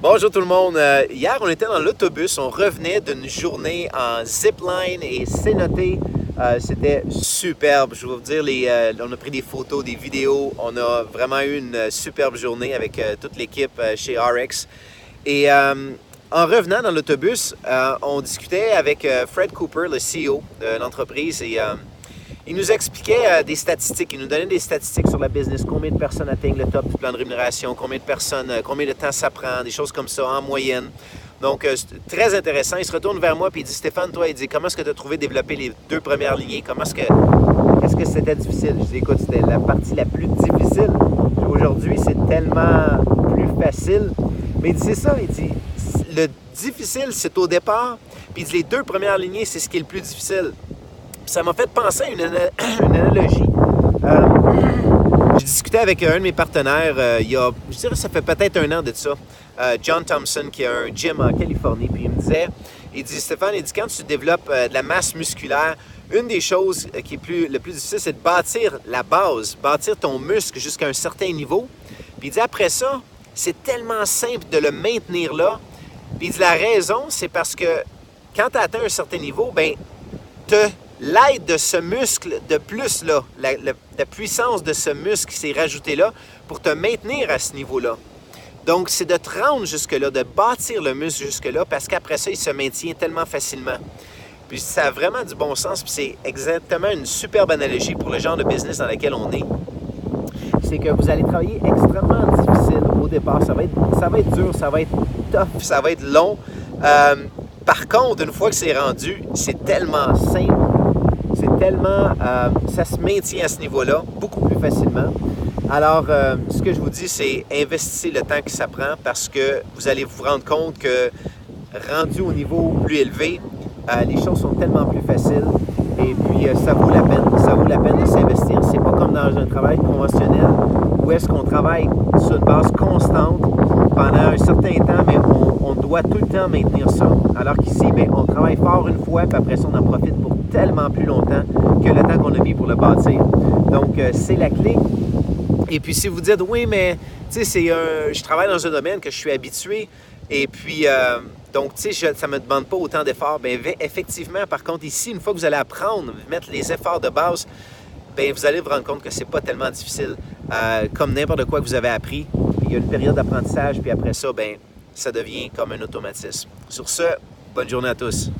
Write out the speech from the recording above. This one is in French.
Bonjour tout le monde. Hier, on était dans l'autobus. On revenait d'une journée en zipline et c'est noté. C'était superbe. Je vais vous dire, on a pris des photos, des vidéos. On a vraiment eu une superbe journée avec toute l'équipe chez RX. Et en revenant dans l'autobus, on discutait avec Fred Cooper, le CEO de l'entreprise. Et il nous expliquait des statistiques, il nous donnait des statistiques sur la business, combien de personnes atteignent le top du plan de rémunération, combien de personnes, combien de temps ça prend, des choses comme ça en moyenne. Donc, c'est très intéressant. Il se retourne vers moi et il dit, Stéphane, toi, il dit, comment est-ce que tu as trouvé développer les deux premières lignées? Est-ce que c'était difficile? Je dis, écoute, c'était la partie la plus difficile. Aujourd'hui, c'est tellement plus facile. Mais il dit, c'est ça, il dit, le difficile, c'est au départ. Puis il dit, les deux premières lignées, c'est ce qui est le plus difficile. Ça m'a fait penser à une analogie. J'ai discuté avec un de mes partenaires je dirais ça fait peut-être un an de ça, John Thompson, qui a un gym en Californie, puis il dit Stéphane, il dit quand tu développes de la masse musculaire, une des choses qui est le plus difficile, c'est de bâtir la base, bâtir ton muscle jusqu'à un certain niveau. Puis il dit après ça, c'est tellement simple de le maintenir là. Puis il dit la raison, c'est parce que quand tu as atteint un certain niveau, ben l'aide de ce muscle de plus, là, la puissance de ce muscle qui s'est rajoutée là pour te maintenir à ce niveau-là. Donc, c'est de te rendre jusque-là, de bâtir le muscle jusque-là, parce qu'après ça, il se maintient tellement facilement. Puis ça a vraiment du bon sens, puis c'est exactement une superbe analogie pour le genre de business dans lequel on est. C'est que vous allez travailler extrêmement difficile au départ. Ça va être dur, ça va être tough, ça va être long. Par contre, une fois que c'est rendu, c'est tellement simple. Ça se maintient à ce niveau-là beaucoup plus facilement. Alors, ce que je vous dis, c'est investissez le temps que ça prend parce que vous allez vous rendre compte que rendu au niveau plus élevé, les choses sont tellement plus faciles et puis ça vaut la peine. Ça vaut la peine de s'investir. C'est pas comme dans un travail conventionnel où est-ce qu'on travaille sur une base constante pendant un certain temps, mais on doit tout le temps maintenir ça. Alors qu'ici, on travaille fort une fois, puis après ça, on en profite pour tellement plus longtemps que le temps qu'on a mis pour le bâtir. Donc, c'est la clé. Et puis, si vous dites, oui, mais, tu sais, je travaille dans un domaine que je suis habitué, et puis, donc, tu sais, ça ne me demande pas autant d'efforts. Bien, effectivement, par contre, ici, une fois que vous allez apprendre, mettre les efforts de base, bien, vous allez vous rendre compte que c'est pas tellement difficile. Comme n'importe quoi que vous avez appris, il y a une période d'apprentissage, puis après ça, bien, ça devient comme un automatisme. Sur ce, bonne journée à tous.